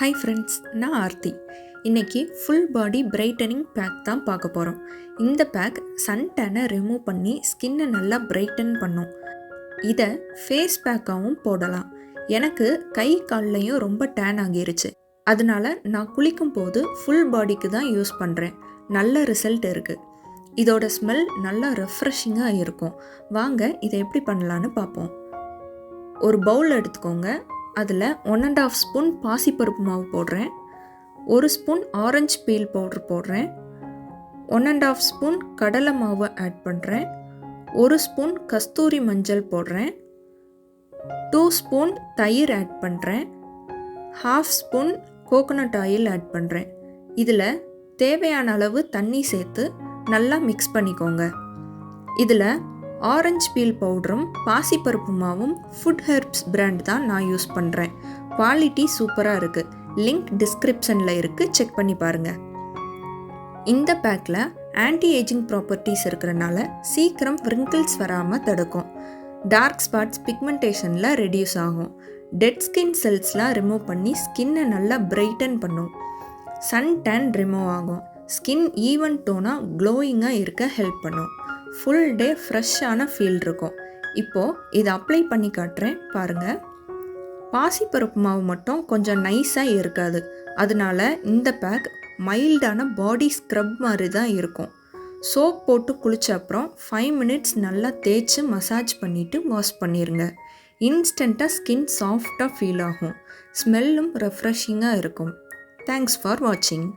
Hi friends, நான் ஆர்த்தி. இன்றைக்கி full body brightening back தான் பார்க்க போகிறோம். இந்த பேக் சன் டேனை ரிமூவ் பண்ணி ஸ்கின்னை நல்லா பிரைட்டன் பண்ணும். இதை ஃபேஸ் பேக்காகவும் போடலாம். எனக்கு கை கால்லையும் ரொம்ப டேன் ஆகிருச்சு. அதனால நான் குளிக்கும் போது ஃபுல் பாடிக்கு தான் யூஸ் பண்ணுறேன். நல்ல ரிசல்ட் இருக்குது. இதோட ஸ்மெல் நல்லா ரெஃப்ரெஷிங்காக இருக்கும். வாங்க இதை எப்படி பண்ணலான்னு பார்ப்போம். ஒரு பவுல் எடுத்துக்கோங்க. அதில் 1.5 ஸ்பூன் பாசிப்பருப்பு மாவு போடுறேன். 1 ஸ்பூன் ஆரஞ்சு பீல் பவுடர் போடுறேன். 1.5 ஸ்பூன் கடலை மாவு ஆட் பண்ணுறேன். 1 ஸ்பூன் கஸ்தூரி மஞ்சள் போடுறேன். 2 ஸ்பூன் தயிர் ஆட் பண்ணுறேன். 1/2 ஸ்பூன் கோகோனட் ஆயில் ஆட் பண்ணுறேன். இதில் தேவையான அளவு தண்ணி சேர்த்து நல்லா மிக்ஸ் பண்ணிக்கோங்க. இதில் ஆரஞ்சு பீல் பவுடரும் பாசிப்பருப்பு மாவும் ஃபுட் ஹெர்ப்ஸ் பிராண்ட் தான் நான் யூஸ் பண்ணுறேன். குவாலிட்டி சூப்பராக இருக்குது. லிங்க் டிஸ்கிரிப்ஷனில் இருக்குது, செக் பண்ணி பாருங்கள். இந்த பேக்கில் ஆன்டி ஏஜிங் ப்ராப்பர்ட்டிஸ் இருக்கிறனால சீக்கிரம் ரிங்கிள்ஸ் வராமல் தடுக்கும். டார்க் ஸ்பாட்ஸ் பிக்மெண்டேஷனில் ரெடியூஸ் ஆகும். டெட் ஸ்கின் செல்ஸ்லாம் ரிமூவ் பண்ணி ஸ்கின்னை நல்லா பிரைட்டன் பண்ணும். சன் டேன் ரிமூவ் ஆகும். ஸ்கின் ஈவன் டோனாக க்ளோயிங்காக இருக்க ஹெல்ப் பண்ணும். ஃபுல் டே ஃப்ரெஷ்ஷான ஃபீல் இருக்கும். இப்போது இதை அப்ளை பண்ணி காட்டுறேன் பாருங்கள். பாசிப்பருப்பு மாவு மட்டும் கொஞ்சம் நைஸாக இருக்காது. அதனால இந்த பேக் மைல்டான பாடி ஸ்க்ரப் மாதிரி தான் இருக்கும். சோப் போட்டு குளிச்ச அப்புறம் 5 மினிட்ஸ் நல்லா தேய்ச்சி மசாஜ் பண்ணிவிட்டு வாஷ் பண்ணிடுங்க. இன்ஸ்டண்ட்டாக ஸ்கின் சாஃப்டாக ஃபீல் ஆகும். ஸ்மெல்லும் ரெஃப்ரெஷிங்காக இருக்கும். தேங்க்ஸ் ஃபார் வாட்சிங்.